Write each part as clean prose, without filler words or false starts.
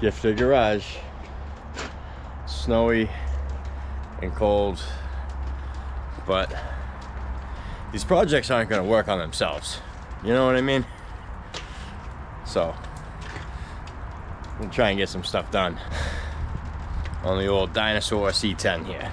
Gifted garage. Snowy and cold, but these projects aren't going to work on themselves. You know what I mean? So I'm gonna try and get some stuff done on the old dinosaur C10 here.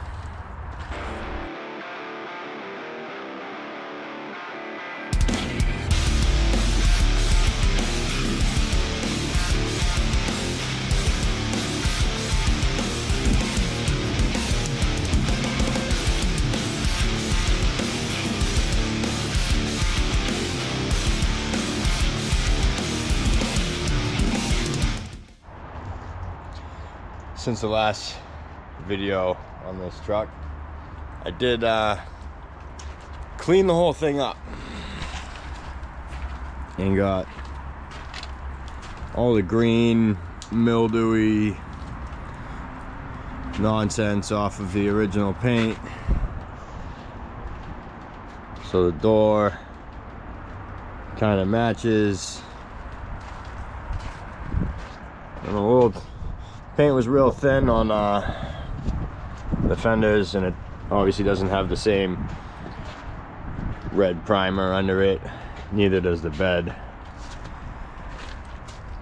Since the last video on this truck, I did clean the whole thing up and got all the green, mildewy nonsense off of the original paint. So the door kind of matches. And a little paint was real thin on the fenders, and it obviously doesn't have the same red primer under it. Neither does the bed.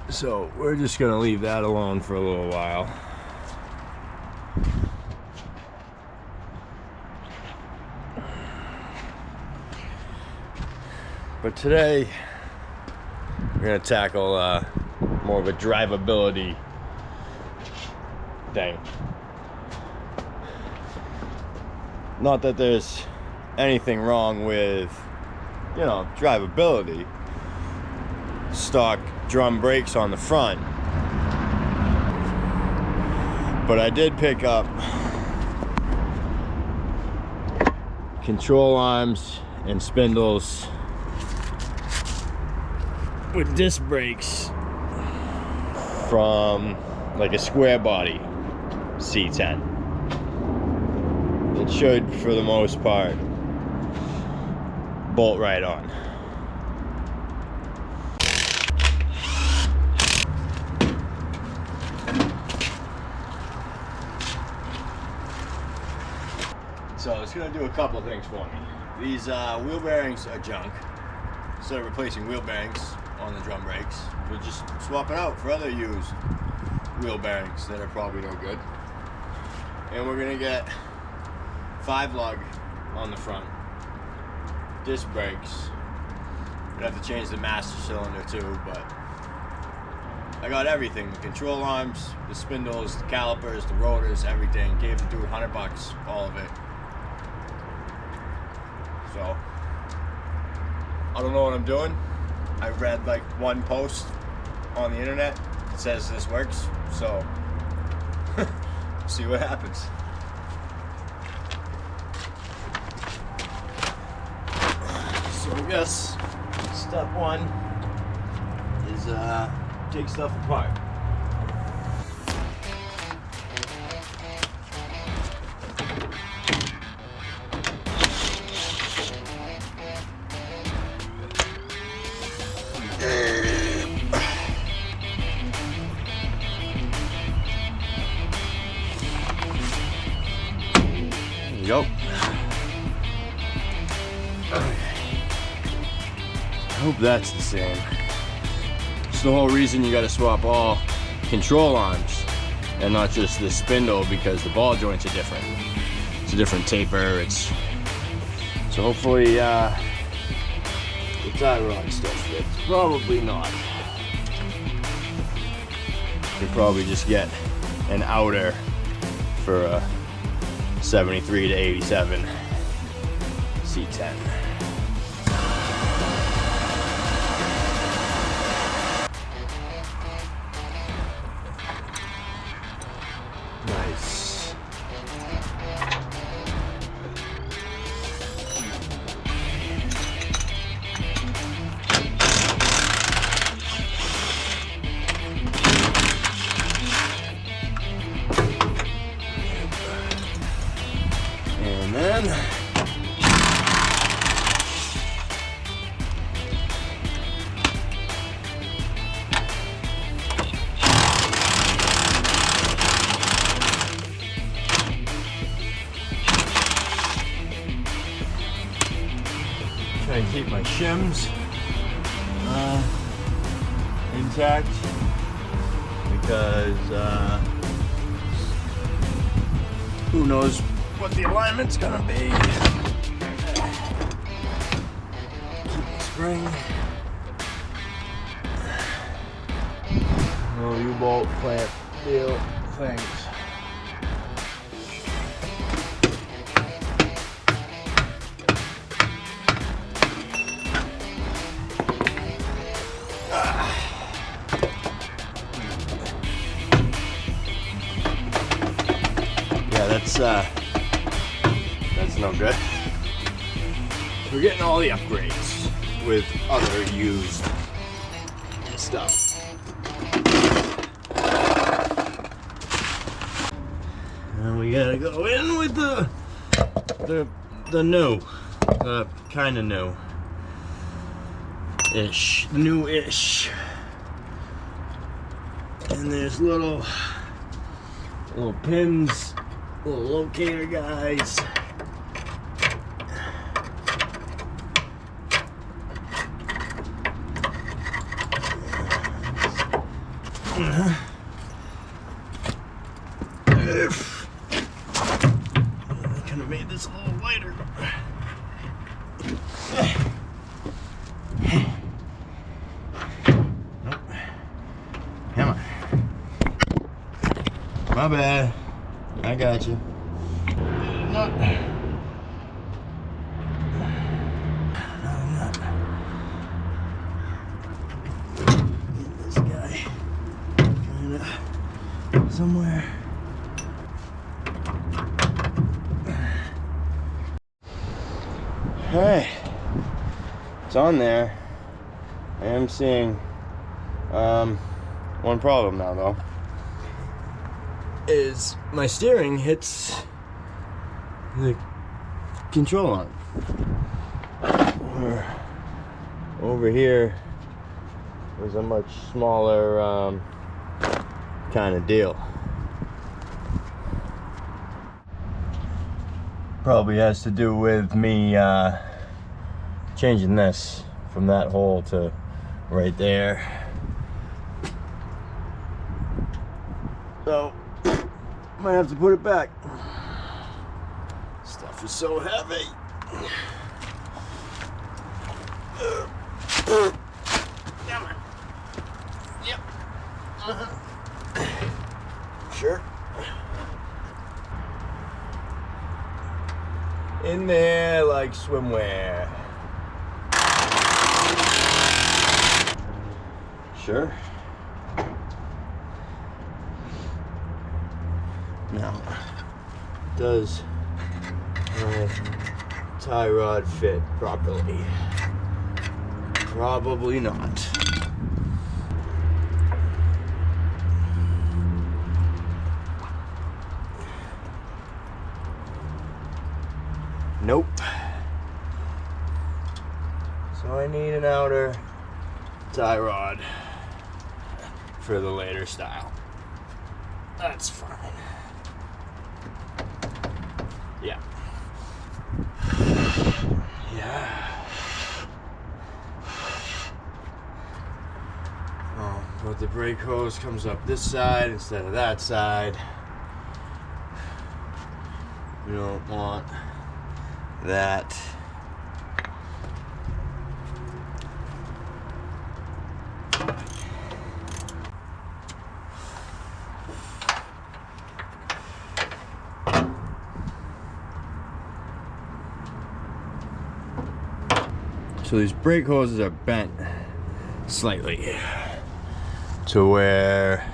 So we're just gonna leave that alone for a little while. But today we're gonna tackle more of a drivability thing. Not that there's anything wrong with, you know, drivability. Stock drum brakes on the front. But I did pick up control arms and spindles with disc brakes from like a square body C10. It should, for the most part, bolt right on. So it's gonna do a couple things for me. These wheel bearings are junk. Instead of replacing wheel bearings on the drum brakes, we'll just swap it out for other used wheel bearings that are probably no good. And we're gonna get 5 lug on the front, disc brakes. We'd have to change the master cylinder too, but I got everything: the control arms, the spindles, the calipers, the rotors, everything. Gave the dude $100, all of it. So I don't know what I'm doing. I read like one post on the internet that says this works, so see what happens. So I guess step one is take stuff apart. There you go. I hope that's the same. It's the whole reason you gotta swap all control arms and not just the spindle, because the ball joints are different. It's a different taper. So hopefully the tie rod still fits. Probably not. You probably just get an outer for a 73 to 87 C10. Nice. And then shims intact because who knows what the alignment's gonna be. Keep the spring. Oh, U-bolt clamp deal things. Yeah, that's no good. We're getting all the upgrades with other used stuff. And we gotta go in with the new, kind of new-ish, new-ish. And there's little pins, little locator guys. I could have made this a little lighter. Nope. Come on. My bad. I got you. No, I'm not. Get this guy kind of somewhere. Alright, it's on there. I am seeing one problem now though. Is my steering hits the control arm. Over here was a much smaller kind of deal. Probably has to do with me changing this from that hole to right there. So might have to put it back. Stuff is so heavy. Come on. Yep. Sure. In there like swimwear. Sure. Now, does my tie rod fit properly? Probably not. Nope. So I need an outer tie rod for the later style. That's fine. Yeah. Yeah. Oh, but the brake hose comes up this side instead of that side. We don't want that. So these brake hoses are bent slightly to where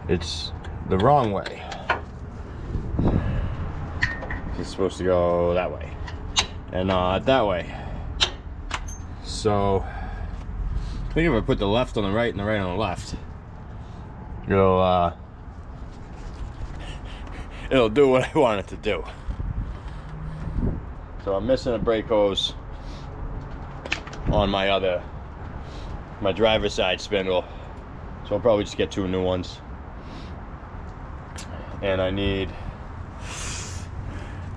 it's the wrong way. It's supposed to go that way and not that way. So I think if I put the left on the right and the right on the left, it'll do what I want it to do. So I'm missing a brake hose on my driver's side spindle. So I'll probably just get 2 new ones. And I need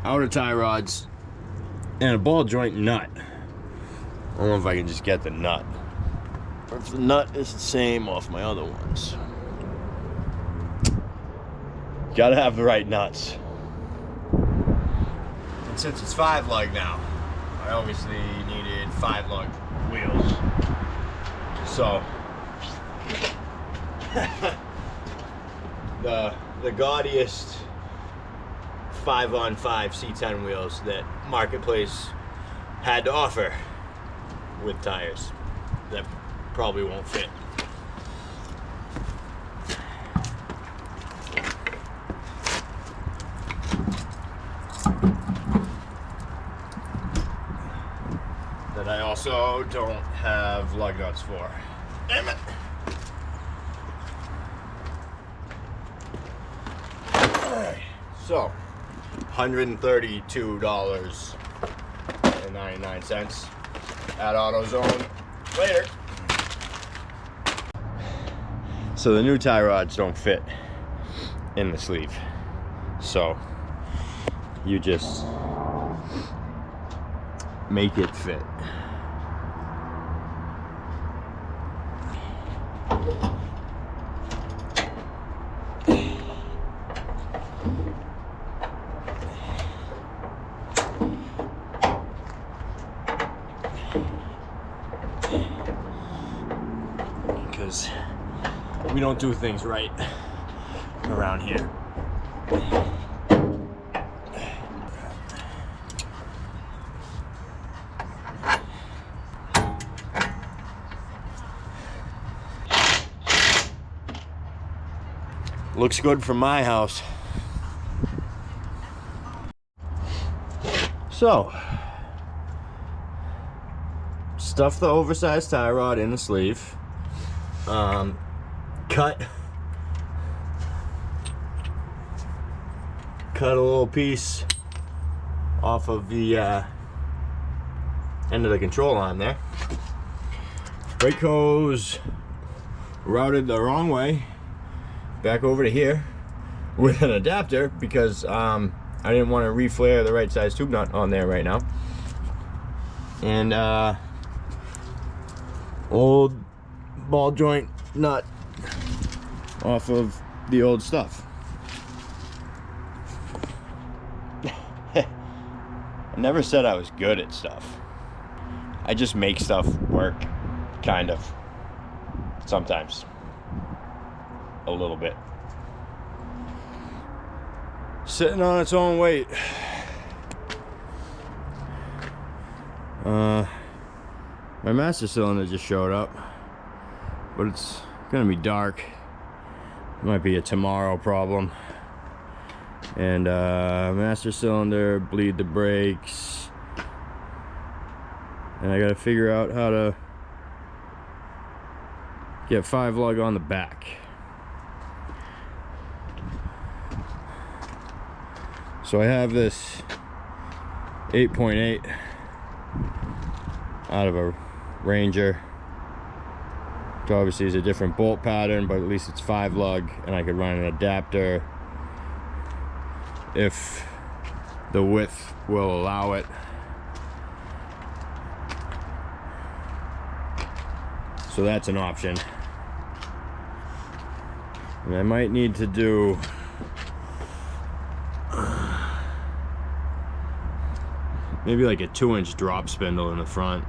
outer tie rods and a ball joint nut. I don't know if I can just get the nut, or if the nut is the same off my other ones. Gotta have the right nuts. And since it's 5-lug now, I obviously needed 5-lug wheels. So the gaudiest 5-on-5 C10 wheels that Marketplace had to offer with tires that probably won't fit. That I also don't have lug nuts for. Damn it! Alright, so $132.99 at AutoZone. Later. So the new tie rods don't fit in the sleeve, so you just make it fit. Because we don't do things right around here. Looks good from my house. So, stuff the oversized tie rod in the sleeve. Cut a little piece off of the end of the control arm there. Brake hose routed the wrong way back over to here with an adapter because I didn't want to reflare the right size tube nut on there right now. And old ball joint nut off of the old stuff. I never said I was good at stuff. I just make stuff work, kind of. Sometimes. A little bit. Sitting on its own weight. My master cylinder just showed up, but it's gonna be dark. It might be a tomorrow problem. And master cylinder, bleed the brakes, and I gotta figure out how to get 5-lug on the back. So I have this 8.8 out of a Ranger. It obviously is a different bolt pattern, but at least it's 5-lug, and I could run an adapter if the width will allow it. So that's an option. And I might need to do maybe like a 2-inch drop spindle in the front.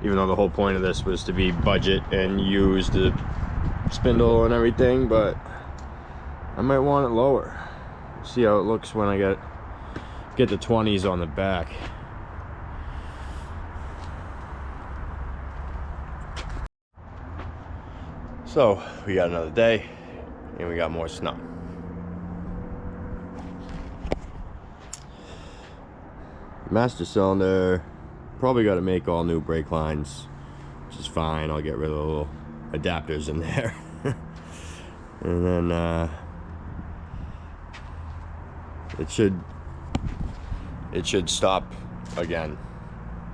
Even though the whole point of this was to be budget and use the spindle and everything, but I might want it lower. See how it looks when I get the 20s on the back. So we got another day and we got more snow. Master cylinder, probably got to make all new brake lines, which is fine. I'll get rid of the little adapters in there. And then it should stop again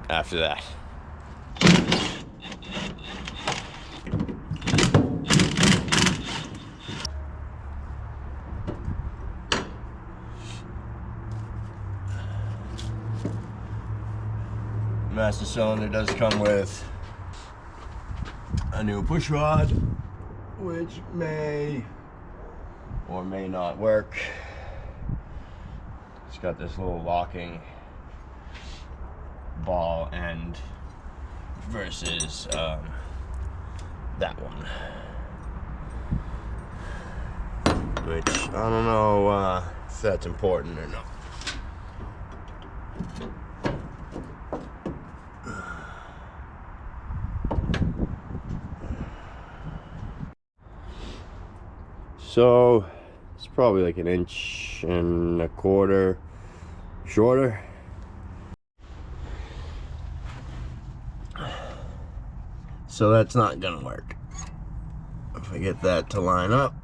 after that. Master cylinder does come with a new push rod, which may or may not work. It's got this little locking ball end versus that one, which I don't know if that's important or not. So it's probably like 1.25 inches shorter. So that's not gonna work. If I get that to line up,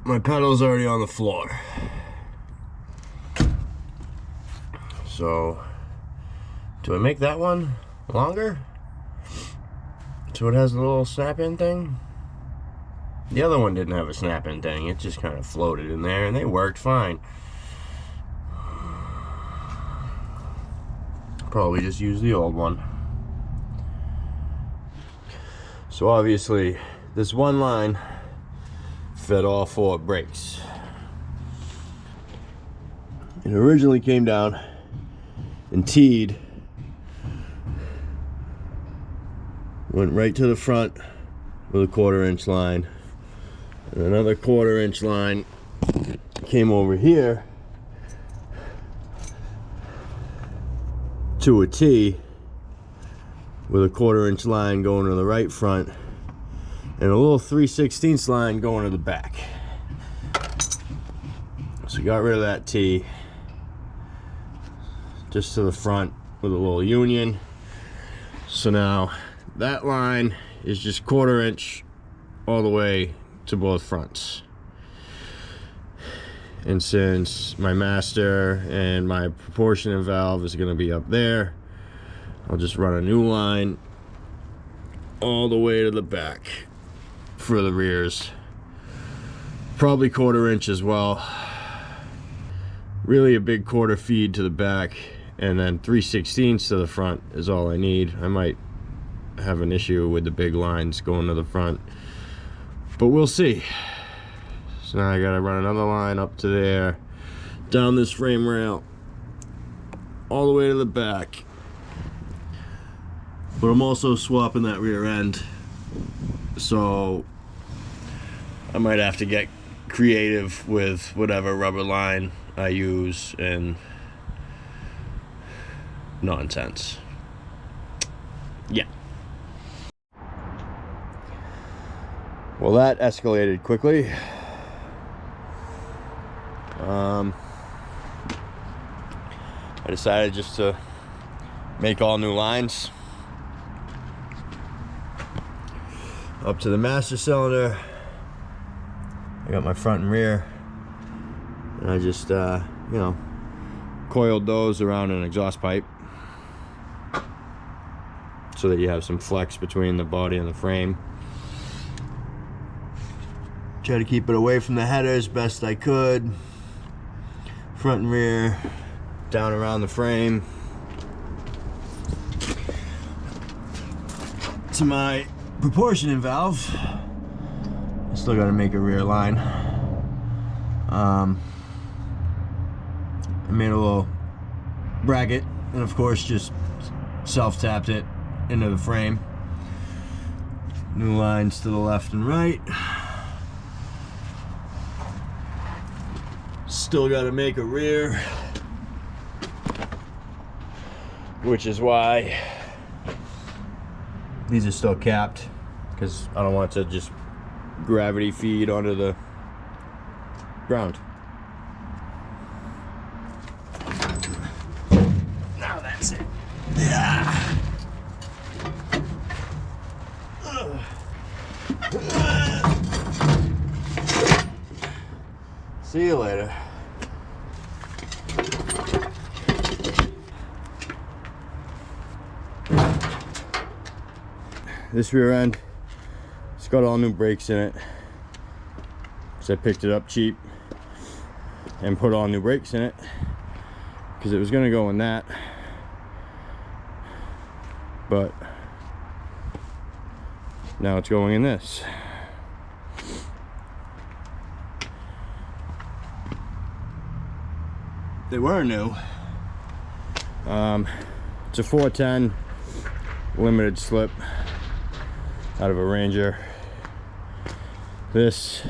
my pedal's already on the floor. So do I make that one longer so it has a little snap-in thing? The other one didn't have a snap-in thing. It just kind of floated in there and they worked fine. Probably just use the old one. So obviously this one line fed all 4 brakes. It originally came down and teed, went right to the front with a 1/4 inch line, and another 1/4 inch line came over here to a T with a 1/4 inch line going to the right front and a little 3/16 line going to the back. So we got rid of that T just to the front with a little union. So now that line is just 1/4 inch all the way to both fronts. And since my master and my proportionate valve is going to be up there, I'll just run a new line all the way to the back for the rears. Probably 1/4 inch as well. Really a big 1/4 feed to the back, and then 3/16 to the front is all I need. I might have an issue with the big lines going to the front, but we'll see. So now I gotta run another line up to there, down this frame rail, all the way to the back. But I'm also swapping that rear end, so I might have to get creative with whatever rubber line I use and nonsense. Yeah. Well, that escalated quickly. I decided just to make all new lines up to the master cylinder. I got my front and rear, and I just you know, coiled those around an exhaust pipe so that you have some flex between the body and the frame. Try to keep it away from the headers best I could. Front and rear down around the frame. To my proportionate valve, I still got to make a rear line. I made a little bracket and of course just self-tapped it into the frame. New lines to the left and right. Still got to make a rear, which is why these are still capped, because I don't want to just gravity feed onto the ground. Now that's it. Yeah. See you later. This rear end, it's got all new brakes in it, so I picked it up cheap and put all new brakes in it because it was going to go in that. but now it's going in this. They were new. It's a 410 limited slip out of a Ranger. This,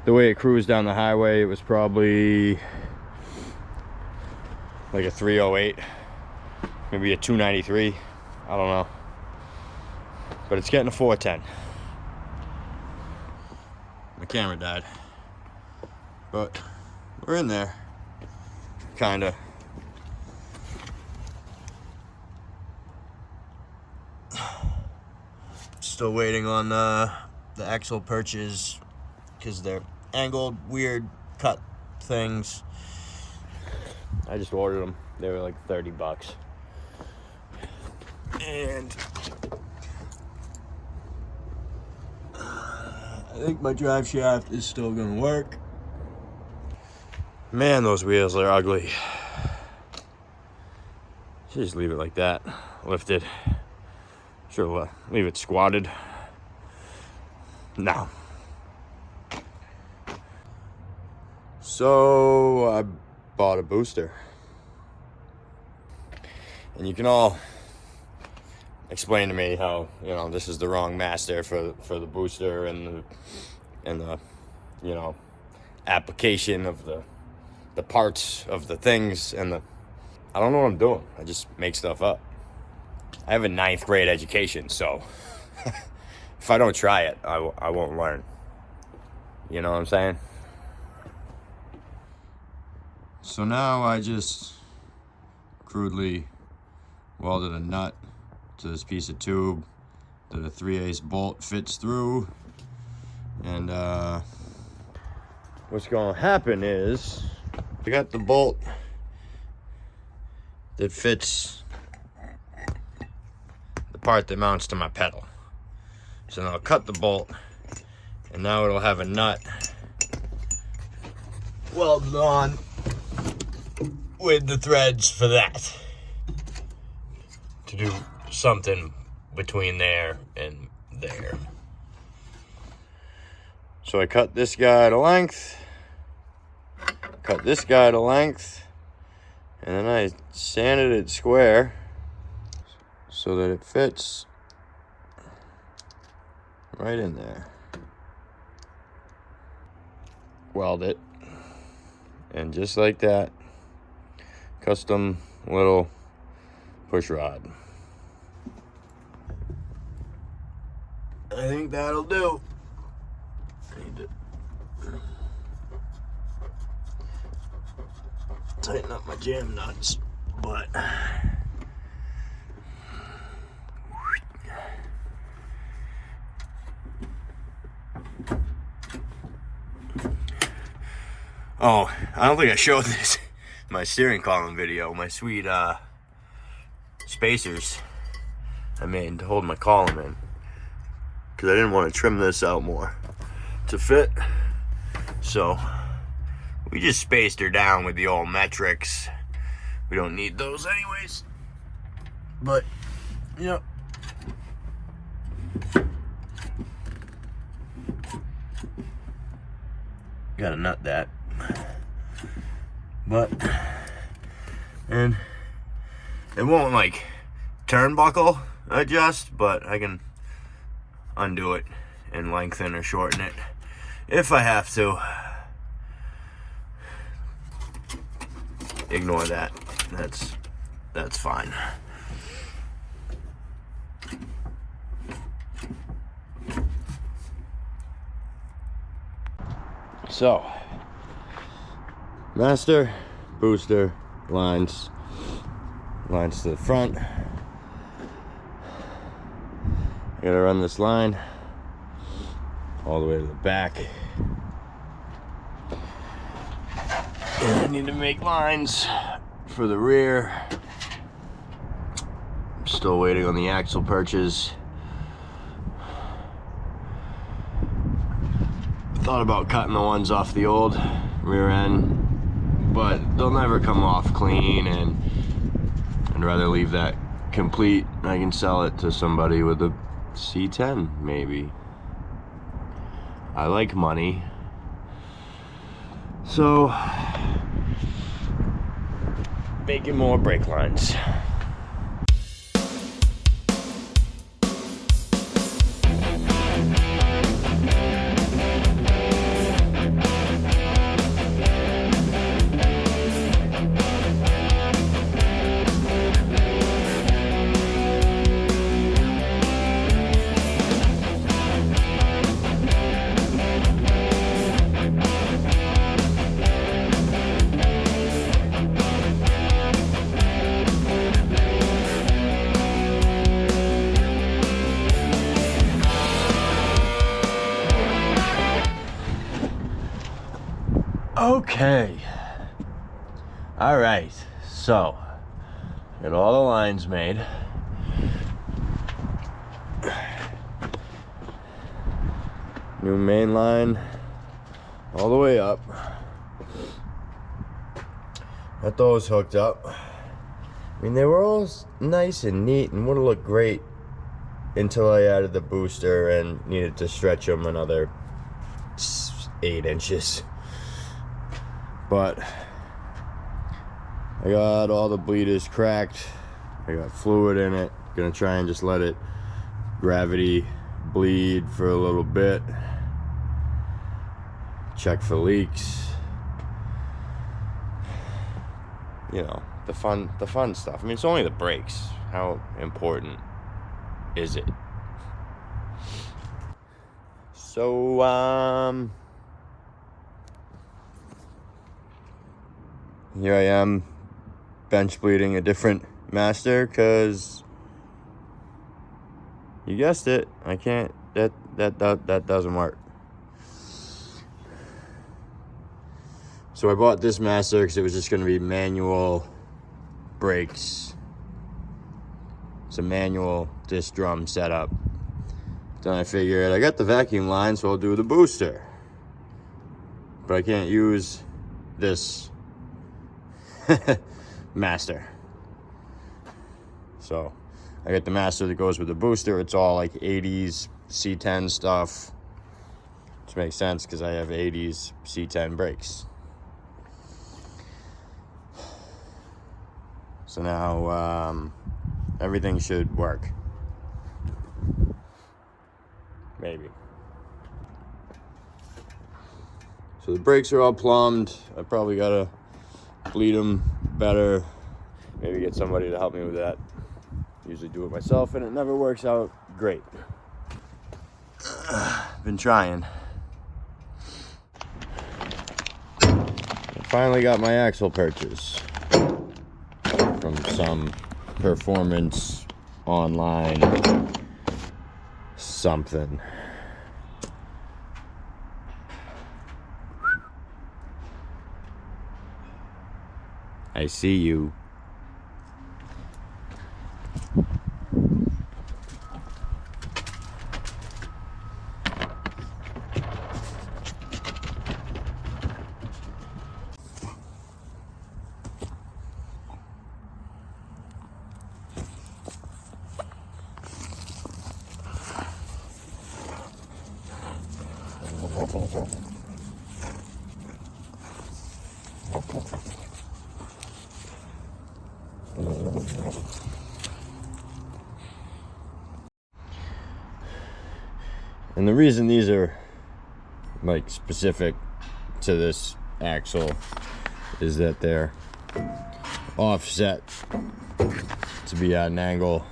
the way it cruised down the highway, it was probably like a 308, maybe a 293, I don't know. But it's getting a 410. My camera died, but we're in there, kinda. Still waiting on the axle perches because they're angled, weird cut things. I just ordered them. They were like 30 bucks. And I think my drive shaft is still gonna work. Man, those wheels are ugly. Should just leave it like that, lifted. Should leave it squatted. No. So I bought a booster. And you can all explain to me how, you know, this is the wrong master for the booster and the you know, application of the parts of the things and the, I don't know what I'm doing. I just make stuff up. I have a 9th grade education, so if I don't try it, I won't learn. You know what I'm saying? So now I just crudely welded a nut to this piece of tube that a 3/8 bolt fits through. And what's gonna happen is I got the bolt that fits the part that mounts to my pedal. So now I'll cut the bolt, and now it'll have a nut welded on with the threads for that to do something between there and there. So I cut this guy to length, cut this guy to length, and then I sanded it square so that it fits right in there. Weld it, and just like that, custom little push rod. I think that'll do. I need to tighten up my jam nuts, but oh, I don't think I showed this in my steering column video. My sweet spacers I made to hold my column in, because I didn't want to trim this out more to fit. So we just spaced her down with the old metrics. We don't need those anyways. But, you know, gotta nut that. But, and it won't like turnbuckle adjust, but I can undo it and lengthen or shorten it if I have to. Ignore that. That's fine. So, master, booster, lines to the front. I gotta run this line all the way to the back. And I need to make lines for the rear. I'm still waiting on the axle perches. Thought about cutting the ones off the old rear end, but they'll never come off clean, and I'd rather leave that complete, I can sell it to somebody with a C10 maybe. I like money, so making more brake lines. Okay. All right. So, got all the lines made. New main line all the way up. Got those hooked up. I mean, they were all nice and neat and would have looked great until I added the booster and needed to stretch them another 8 inches. But I got all the bleeders cracked. I got fluid in it. Gonna try and just let it gravity bleed for a little bit. Check for leaks. You know, the fun stuff. I mean, it's only the brakes. How important is it? So, here I am bench bleeding a different master because you guessed it, I can't, that doesn't work. So I bought this master because it was just going to be manual brakes. It's a manual disc drum setup. Then I figured I got the vacuum line, so I'll do the booster. But I can't use this master. So I got the master that goes with the booster. It's all like 80s C10 stuff, which makes sense because I have 80s C10 brakes. So now everything should work. Maybe. So the brakes are all plumbed. I probably gotta bleed them better. Maybe get somebody to help me with that. Usually do it myself and it never works out great. Been trying. I finally got my axle purchase from some performance online something. I see you. And the reason these are like specific to this axle is that they're offset to be at an angle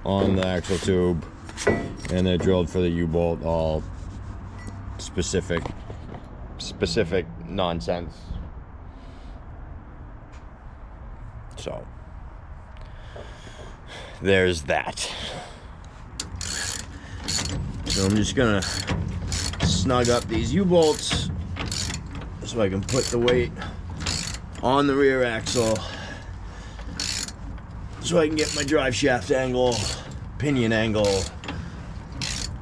on the axle tube, and they're drilled for the U-bolt, all specific nonsense. So there's that. So I'm just gonna snug up these U-bolts so I can put the weight on the rear axle so I can get my drive shaft angle, pinion angle,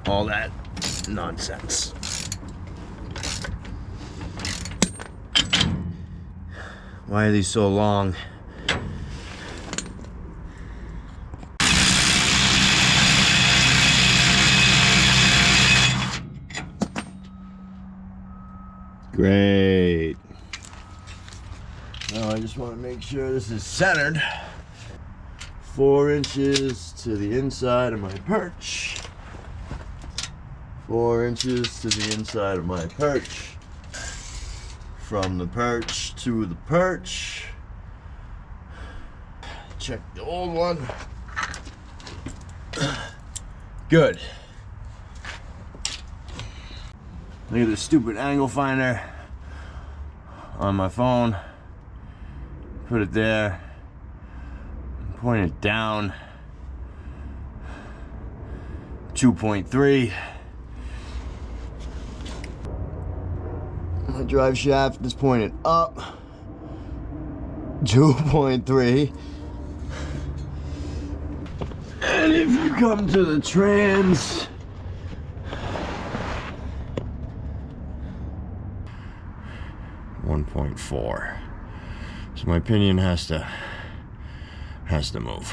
all that nonsense. Why are these so long? Great. Now I just want to make sure this is centered. 4 inches to the inside of my perch. 4 inches to the inside of my perch. From the perch to the perch. Check the old one. Good. Look at this stupid angle finder on my phone. Put it there. Point it down. 2.3. My drive shaft is pointed up. 2.3. And if you come to the trans, .4. So my pinion has to move.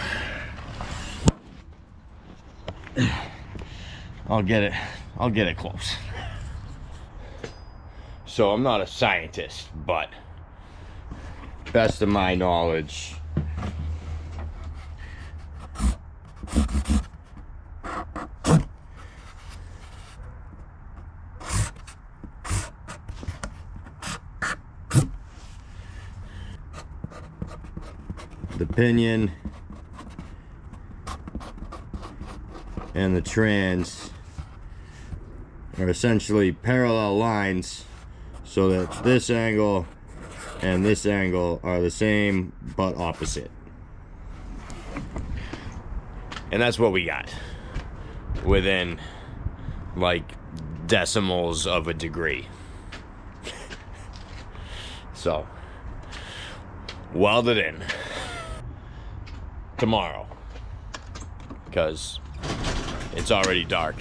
I'll get it close. So I'm not a scientist, but best of my knowledge, the pinion and the trans are essentially parallel lines, so that this angle and this angle are the same but opposite. And that's what we got, within like decimals of a degree. So weld it in tomorrow, because it's already dark.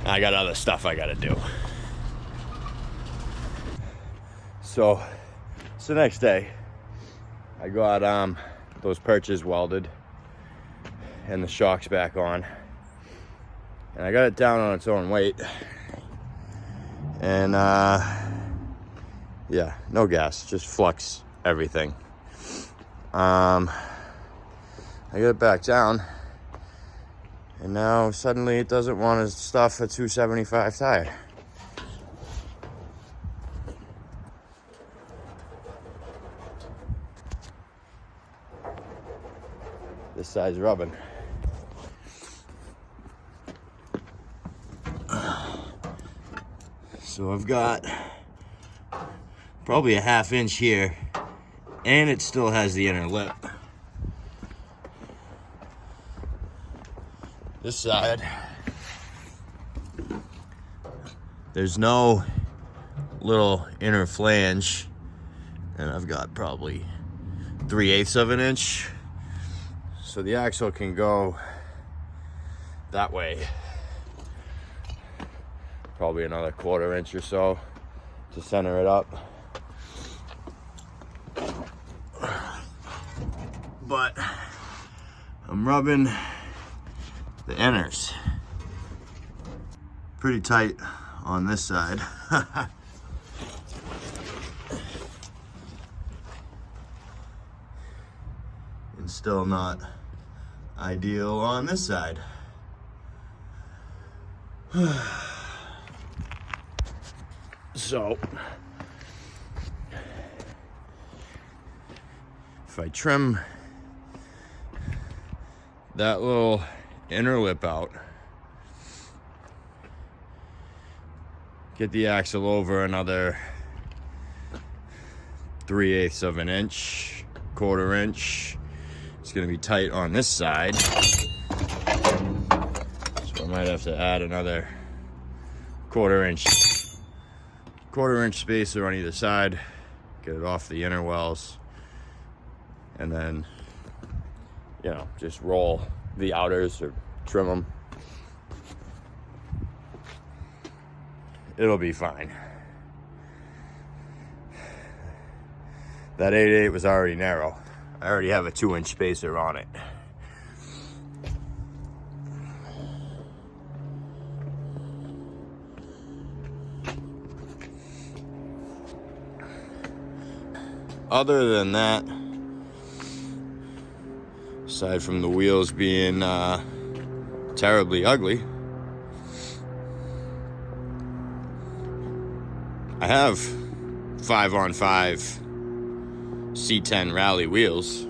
I got other stuff I gotta do. So it's the next day. I got those perches welded and the shocks back on, and I got it down on its own weight. And yeah, no gas, just flux everything. I got it back down, and now suddenly it doesn't want to stuff a 275 tire. This side's rubbing. So I've got probably a 1/2 inch here, and it still has the inner lip. This side, there's no little inner flange, and I've got probably 3/8 of an inch. So the axle can go that way. Probably another 1/4 inch or so to center it up. But I'm rubbing the inners pretty tight on this side. And still not ideal on this side. So if I trim that little inner lip out, get the axle over another 3/8 of an inch, 1/4 inch, it's gonna be tight on this side, so I might have to add another 1/4 inch spacer on either side, get it off the inner wells, and then, you know, just roll the outers or trim them. It'll be fine. That 8/8 was already narrow. I already have a 2-inch spacer on it. other than that, aside from the wheels being terribly ugly, I have 5-on-5 C10 rally wheels.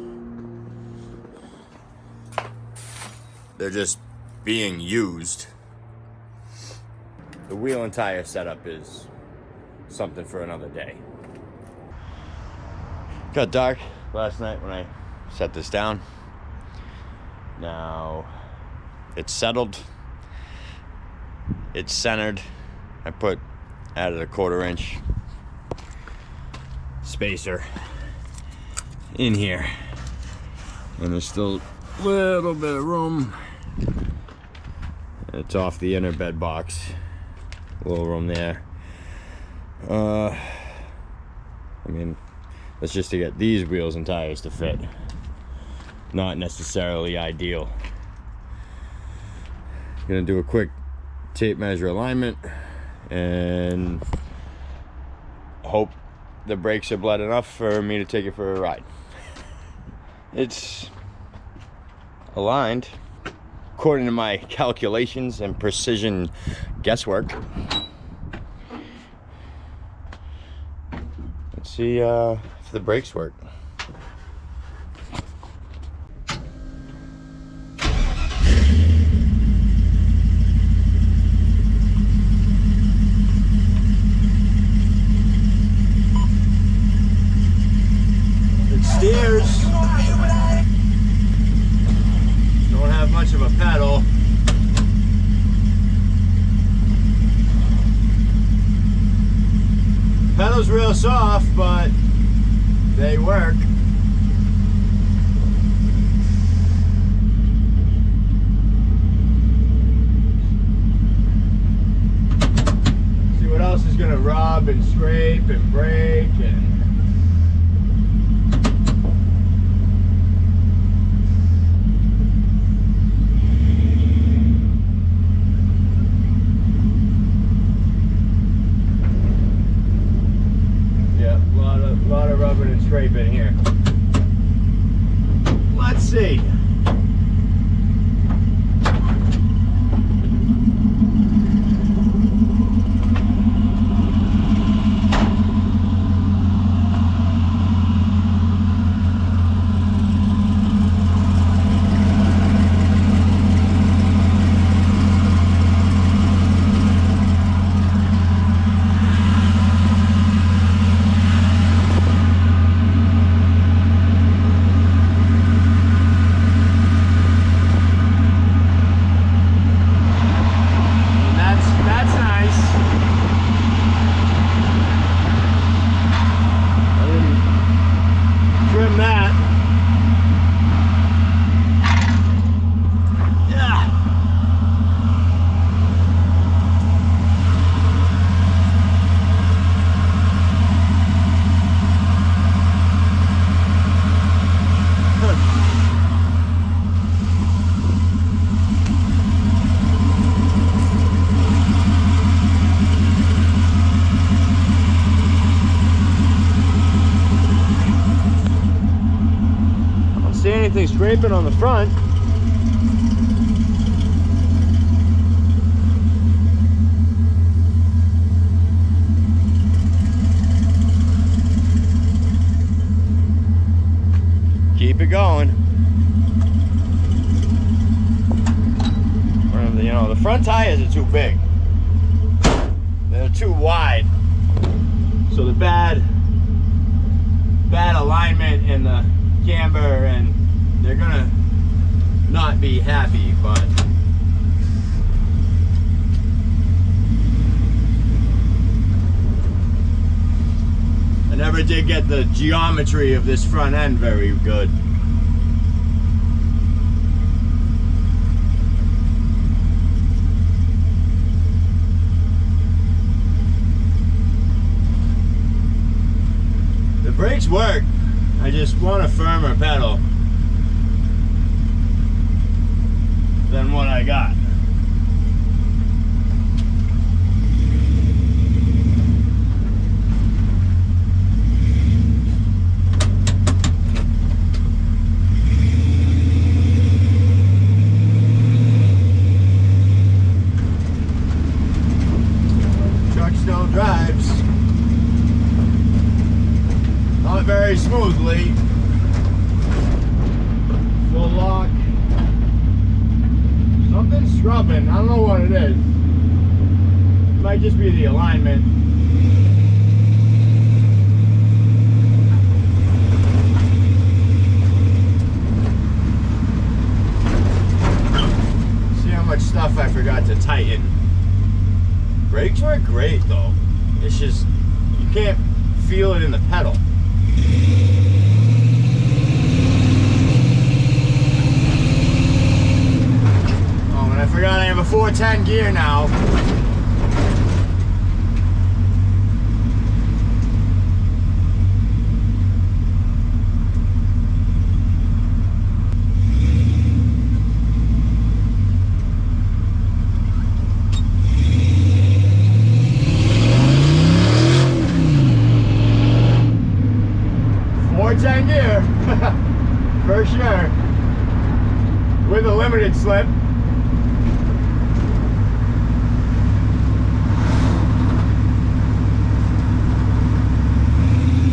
They're just being used. The wheel and tire setup is something for another day. Got dark last night when I set this down. Now it's settled, it's centered. I added a 1/4 inch spacer in here, and there's still a little bit of room. It's off the inner bed box, a little room there. I mean, that's just to get these wheels and tires to fit. Not necessarily ideal. Gonna do a quick tape measure alignment and hope the brakes are bled enough for me to take it for a ride. It's aligned according to my calculations and precision guesswork. Let's see if the brakes work. Steers. Don't have much of a pedal. Pedal's real soft, but they work. See what else is gonna rub and scrape and break and a lot of rubbing and scraping here. Let's see. See anything scraping on the front. Keep it going. You know, the front tires are too big. They're too wide. So the bad alignment in the camber, and they're gonna not be happy, but I never did get the geometry of this front end very good. The brakes work. I just want a firmer pedal than what I got. scrubbing. I don't know what it is. It might just be the alignment. See how much stuff I forgot to tighten. Brakes work great though. It's just, you can't feel it in the pedal. Oh, and I forgot I have a 410 gear now. Gear for sure, with a limited slip.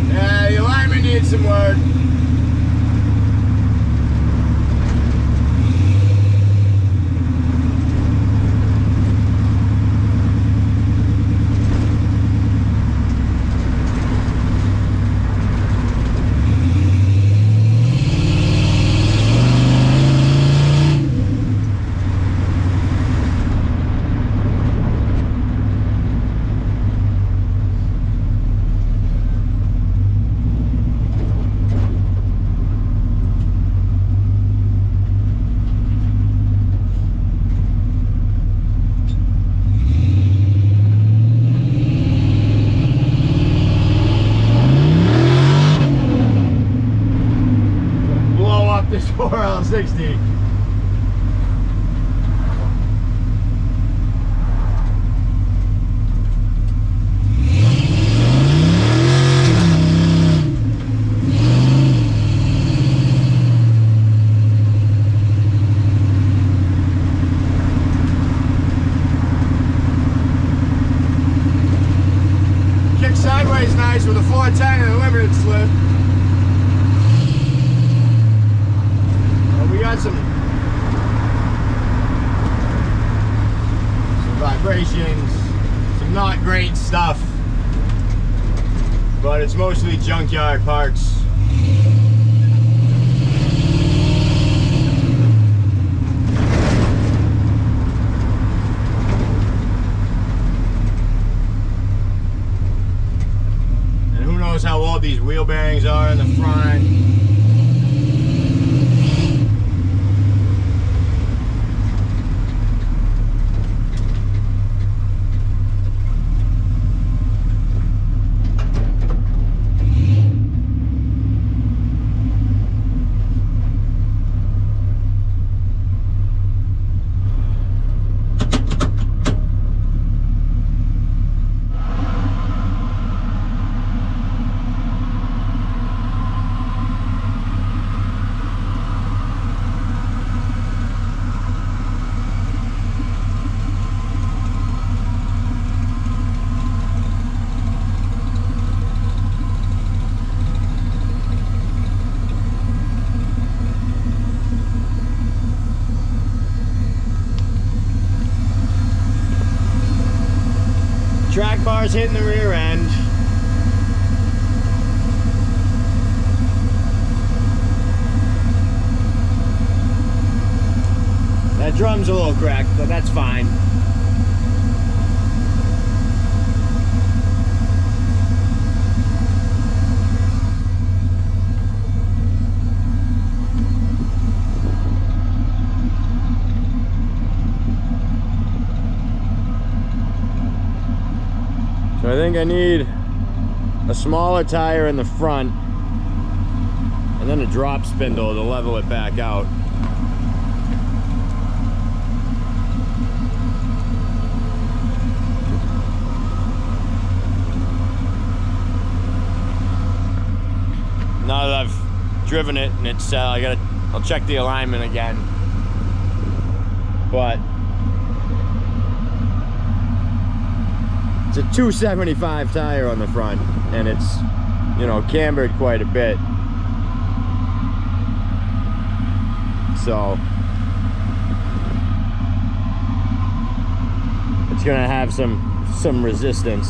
Yeah, the alignment needs some work. This 4L60. Kick sideways nice with a 410 and a limited slip. We got some vibrations, some not great stuff, but it's mostly junkyard parts. And who knows how old these wheel bearings are in the front. Track bar's hitting the rear end. That drum's a little cracked, but that's fine. So I think I need a smaller tire in the front and then a drop spindle to level it back out. Now that I've driven it and it's I'll check the alignment again, but it's a 275 tire on the front, and it's, you know, cambered quite a bit. So gonna have some resistance.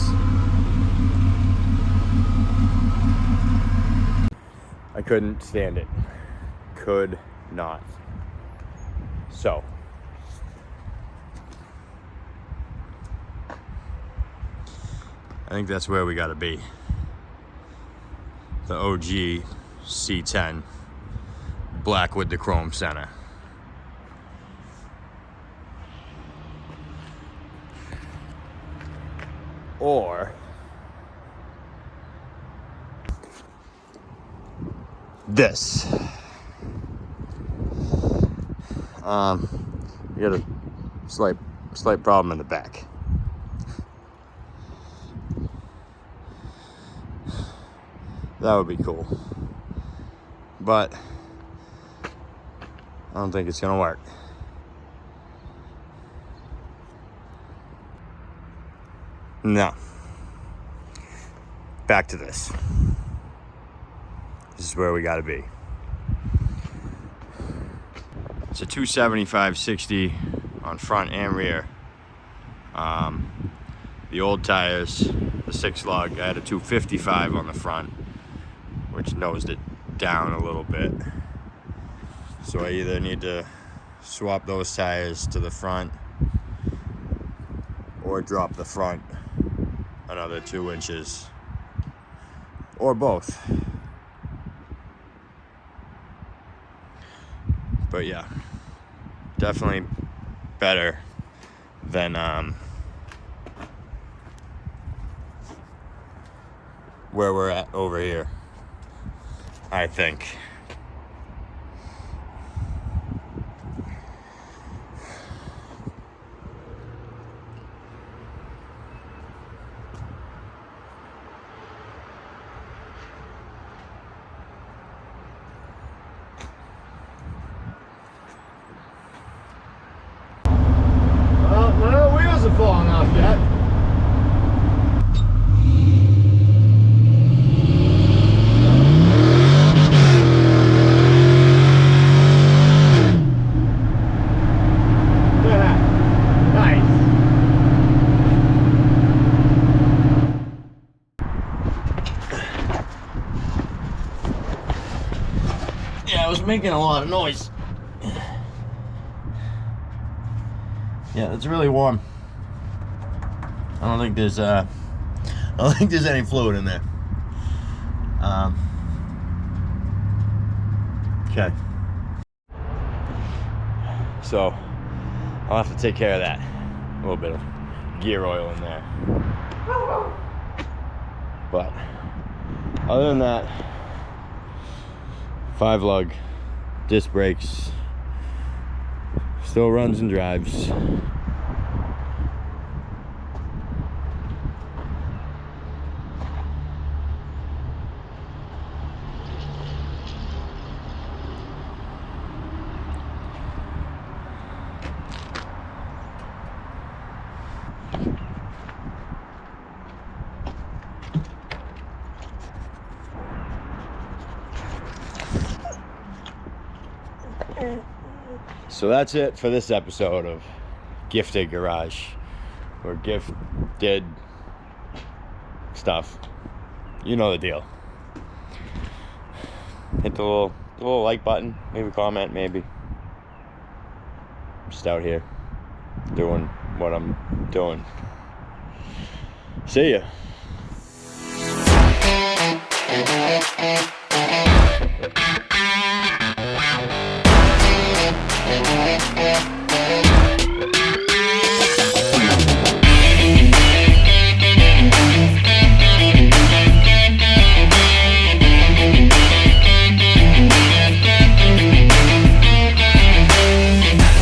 I couldn't stand it. Could not. So I think that's where we gotta be. The OG C10, black with the chrome center. Or this. You got a slight problem in the back. That would be cool, but I don't think it's gonna work. No. Back to this. This is where we gotta be. It's a 275/60 on front and rear. The old tires, the 6 lug, I had a 255 on the front, which nosed it down a little bit. So I either need to swap those tires to the front or drop the front another 2 inches, or both. But yeah, definitely better than where we're at over here, I think. Well, my wheels are falling off yet. I was making a lot of noise. Yeah, it's really warm. I don't think there's any fluid in there. Okay. So I'll have to take care of that. A little bit of gear oil in there. But other than that, 5 lug, disc brakes, still runs and drives. So that's it for this episode of Gifted Garage, or gifted stuff. You know the deal. Hit the little like button, maybe comment, maybe. Just out here doing what I'm doing. See ya.